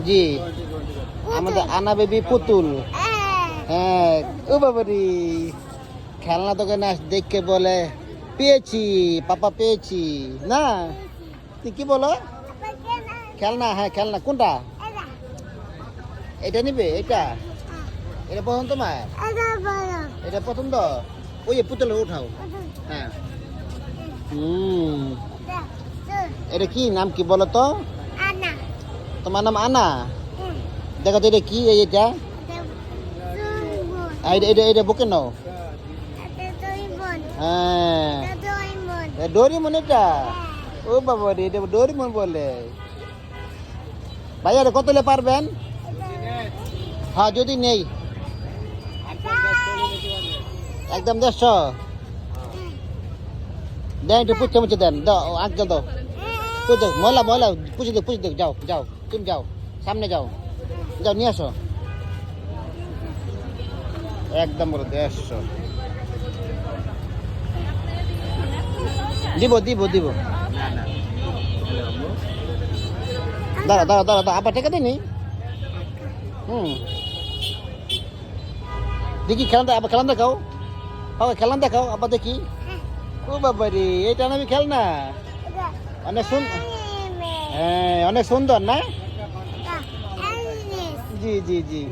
জি আমাদের আনা বেবি পুতুল। হ্যাঁ ও বাবারি খেলনা দোকানে দেখে বলে পেয়েছি পাপা পেয়েছি না তুই কি বলো খেলনা হ্যাঁ খেলনা কোনটা এটা নিবে এটা এটা পছন্দ তোমার এটা পছন্দ ওই পুতুল উঠাও হ্যাঁ এটা কি নাম কি বলো তো তোমার নাম আনা দেখো তো এটা কি এটা এটা এটা বুকে নাও হ্যাঁ ডোরিমন এটা ও বাবা রে এটা ডোরিমন বলে ভাইয়া কত হলে পারবেন হ্যাঁ যদি নেই একদম 150 দেন একটু পুচ্ছে মুছে দেন দাও আগে দাও পুজো ময়লা ময়লা পুষে দে যাও যাও তুমি যাও সামনে যাও যাও নিয়ে আসো একদম বলো 150 দিব দিব দিব দাঁড়া দাঁড়া দাঁড়া আবার টাকা দিনি দেখি খেলান আবার খেলান দেখাও আবার খেলান দেখাও আবার দেখি ও বাবা রে এটা নামি খেল না অনেক সুন্দর হ্যাঁ অনেক সুন্দর না জি জি জি